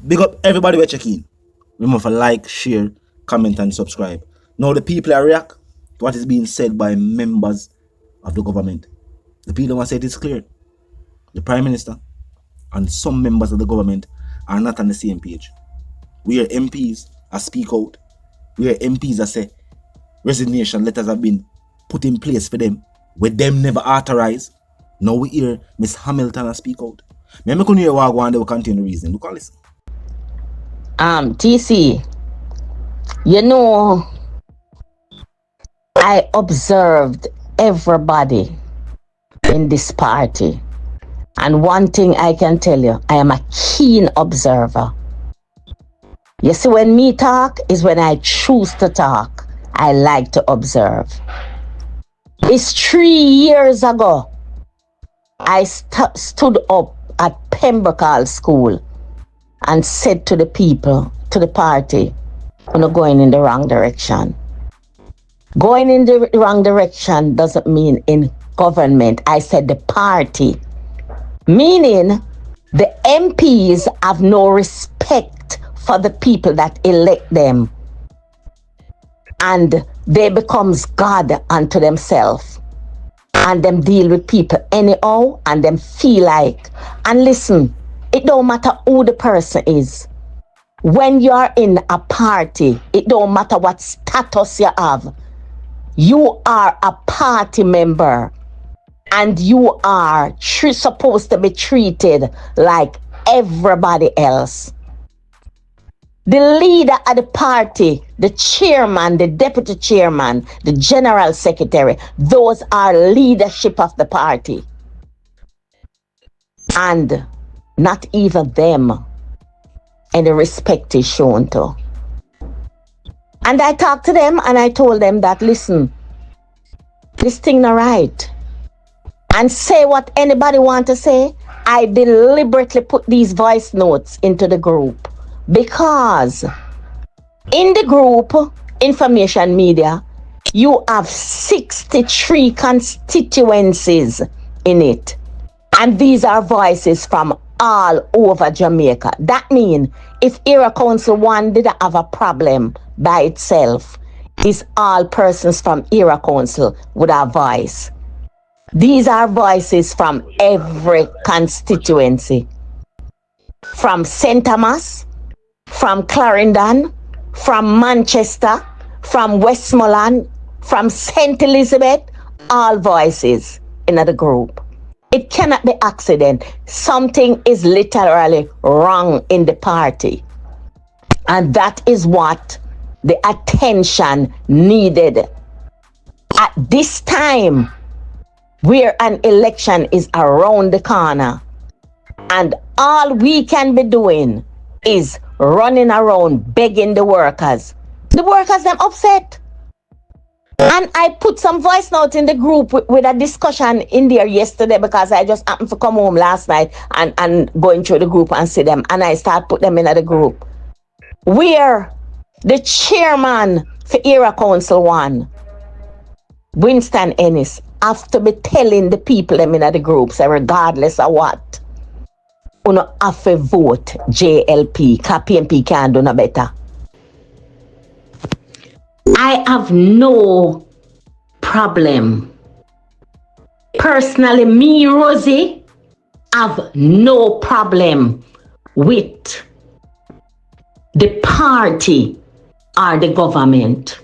Big up everybody we check in. Remember to like, share, comment, and subscribe. Now the people are react to what is being said by members of the government. The people want to say it is clear. The Prime Minister and some members of the government are not on the same page. We are MPs that speak out. We are MPs that say resignation letters have been put in place for them, with them never authorized. Now we hear Miss Hamilton speak out. Me couldn't hear what and they will continue the reason. Look, listen. TC, you know, I observed everybody in this party. And one thing I can tell you, I am a keen observer. You see, when me talk is when I choose to talk. I like to observe. It's 3 years ago, I stood up at Pembroke School and said to the people, to the party, we're not going in the wrong direction. Going in the wrong direction doesn't mean in government. I said the party. Meaning the MPs have no respect for the people that elect them. And they becomes God unto themselves. And them deal with people anyhow and them feel like. And listen, it don't matter who the person is. When you're in a party, it don't matter what status you have. You are a party member. And you are supposed to be treated like everybody else. The leader of the party, the chairman, the deputy chairman, the general secretary, those are leadership of the party. And not even them any respect is shown to. And I talked to them and I told them that, listen, this thing not right. And say what anybody want to say. I deliberately put these voice notes into the group because in the group, information media, you have 63 constituencies in it. And these are voices from all over Jamaica. That means if Era Council 1 didn't have a problem by itself, it's all persons from Era Council would have voice. These are voices from every constituency. From St. Thomas, from Clarendon, from Manchester, from Westmoreland, from St. Elizabeth, all voices in the group. It cannot be accident. Something is literally wrong in the party. And that is what the attention needed. At this time, where an election is around the corner, and all we can be doing is running around begging the workers. The workers, them upset. And I put some voice note in the group with a discussion in there yesterday because I just happened to come home last night and going through the group and see them. And I start put them in the group. Where the chairman for Era Council 1, Winston Ennis, have to be telling the people them in the groups, regardless of what, you know, have to vote JLP, because PNP can't do no better. I have no problem. Personally, me, Rosie, have no problem with the party or the government.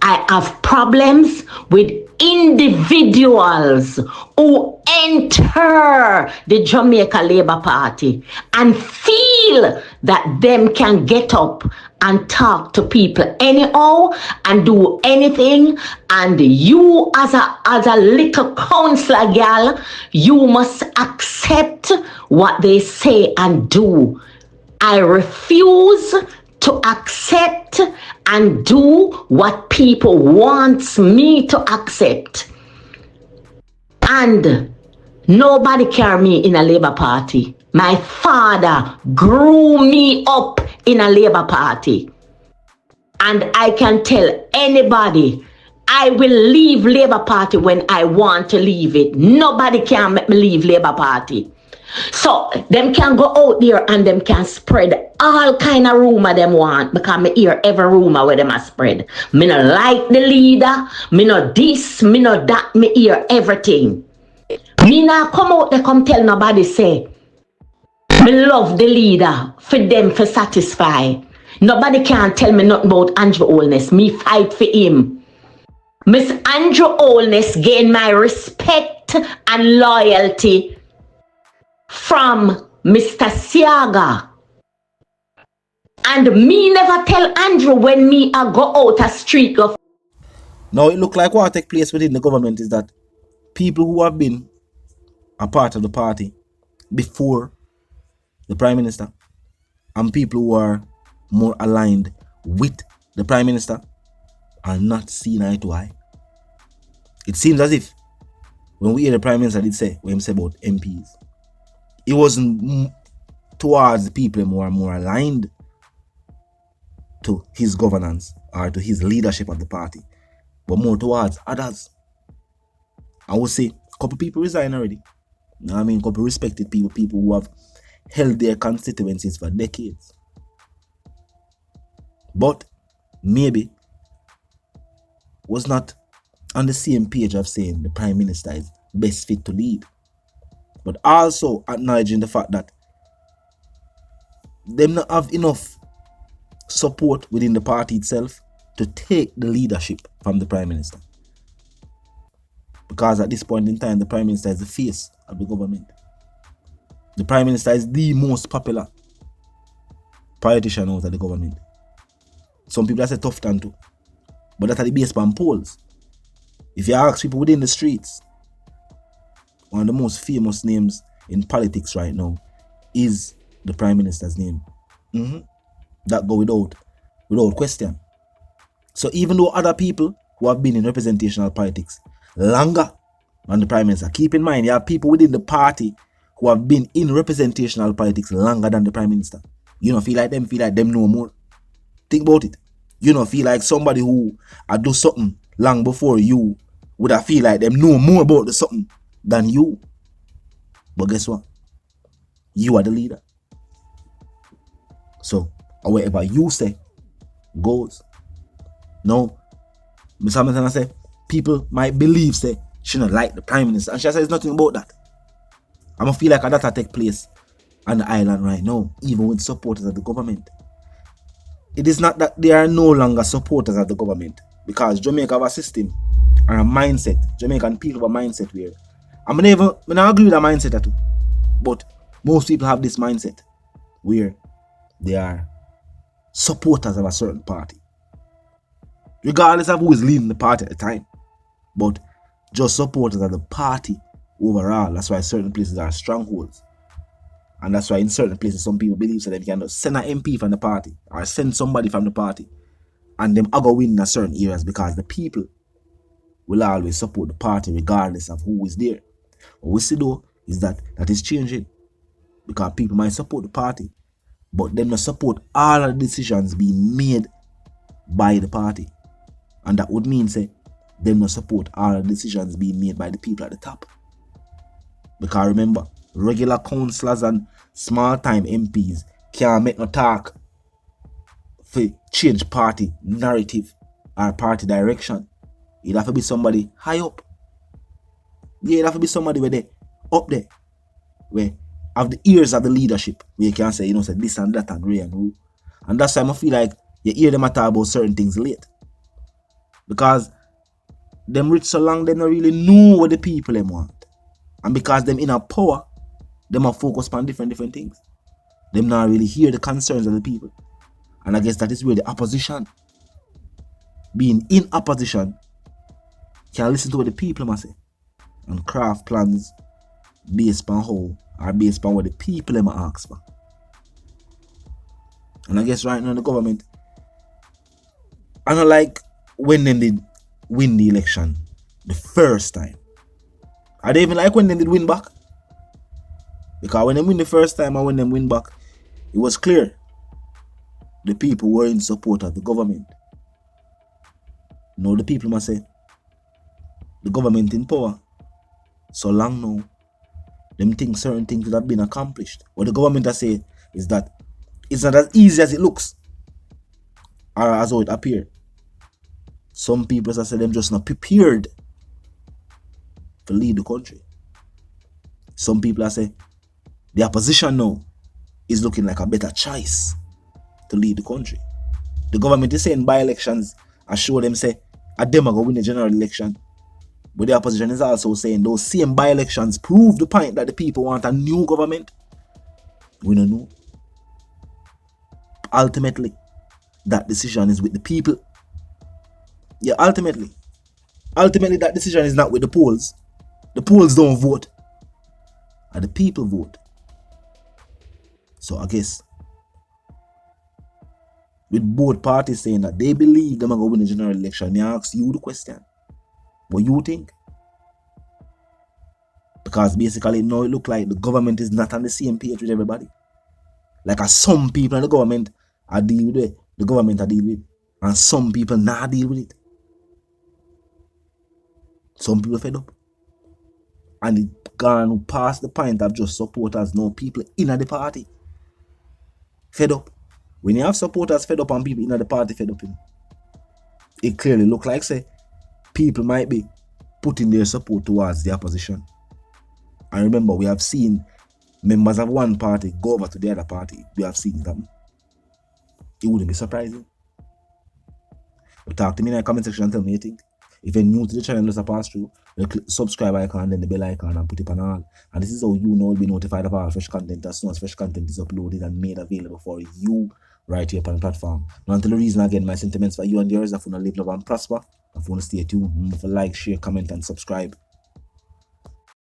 I have problems with individuals who enter the Jamaica Labour Party and feel that them can get up and talk to people anyhow and do anything, and you as a little councillor girl, you must accept what they say and do. I refuse to accept and do what people want me to accept. And nobody carry me in a Labour Party. My father grew me up in a Labour Party. And I can tell anybody, I will leave Labour Party when I want to leave it. Nobody can make me leave Labour Party. So them can go out there and them can spread all kind of rumor them want, because me hear every rumor where them a spread. Me no like the leader, me no this, me no that, me hear everything. Me not come out there come tell nobody say me love the leader for them for satisfy. Nobody can tell me nothing about Andrew Holness. Me fight for him. Miss Andrew Holness gain my respect and loyalty from Mr. Siaga. And me never tell Andrew when me I go out a street of. Now it look like what take place within the government is that people who have been a part of the party before the Prime Minister and people who are more aligned with the Prime Minister are not seen eye to eye. It seems as if when we hear the Prime Minister did say what he said about MPs, it wasn't towards the people who are more aligned to his governance or to his leadership of the party, but more towards others. I would say a couple people resign already. You know what I mean? A couple respected people who have held their constituencies for decades. But maybe was not on the same page of saying the Prime Minister is best fit to lead. But also acknowledging the fact that they not have enough support within the party itself to take the leadership from the Prime Minister. Because at this point in time, the Prime Minister is the face of the government. The Prime Minister is the most popular politician out of the government. Some people say tough time too. But that's at the based on polls. If you ask people within the streets, one of the most famous names in politics right now is the Prime Minister's name. That go without question. So even though other people who have been in representational politics longer than the Prime Minister, keep in mind you have people within the party who have been in representational politics longer than the Prime Minister. You don't feel like them know more. Think about it. You don't feel like somebody who had do something long before you would have feel like them know more about the something than you. But guess what? You are the leader. So whatever you say goes. No, Ms. Hamilton say people might believe say she not like the Prime Minister, and she says nothing about that. I'm gonna feel like that take place on the island right now, even with supporters of the government. It is not that they are no longer supporters of the government, because Jamaica have a system and a mindset. Jamaican people have a mindset where I'm not agree with that mindset at all, but most people have this mindset where they are supporters of a certain party, regardless of who is leading the party at the time, but just supporters of the party overall. That's why certain places are strongholds. And that's why in certain places some people believe that they can send an MP from the party or send somebody from the party and them go win in certain areas, because the people will always support the party regardless of who is there. What we see though is that is changing, because people might support the party, but them not support all of the decisions being made by the party. And that would mean say them not support all of the decisions being made by the people at the top. Because remember, regular councillors and small time MPs can't make no talk for change party narrative or party direction. It have to be somebody high up. Yeah, it have to be somebody where they up there, where have the ears of the leadership, where you can say, say this and that and ray and who. And that's why I feel like you hear them talk about certain things late. Because them rich so long, they don't really know what the people them want. And because them in a power, them are focused on different things. Them not really hear the concerns of the people. And I guess that is where the opposition, being in opposition, can listen to what the people must say and craft plans based on how or based on what the people them ask for. And I guess right now the government, unlike when they did win the election the first time, I don't even like when they did win back. Because when they win the first time and when they win back, it was clear the people were in support of the government. Now the people must say, the government in power so long now, them think certain things would have been accomplished. What the government has said is that it's not as easy as it looks or as how it appears. Some people have said them just not prepared to lead the country. Some people have said the opposition now is looking like a better choice to lead the country. The government is saying by-elections are sure them say a them go win the general election. But the opposition is also saying those same by-elections prove the point that the people want a new government. We don't know. Ultimately, that decision is with the people. Yeah, ultimately that decision is not with the polls. The polls don't vote. And the people vote. So I guess with both parties saying that they believe they're going to win the general election, they ask you the question. What you think? Because basically now it looks like the government is not on the same page with everybody. Like some people in the government are deal with it, the government are deal with it, and some people not deal with it. Some people fed up. And it gone past the point of just supporters, no people in the party fed up. When you have supporters fed up and people in the party fed up, it clearly look like say people might be putting their support towards the opposition. And remember, we have seen members of one party go over to the other party. We have seen that. It wouldn't be surprising. But talk to me in the comment section and tell me what you think. If you're new to the channel, just pass through, click subscribe icon, then the bell icon, and put it on all. And this is how you know you'll be notified of all fresh content as soon as fresh content is uploaded and made available for you right here on the platform. Now, until the reason again, my sentiments for you and yours, if you want to live, love, and prosper, if you want to stay tuned, like, share, comment, and subscribe.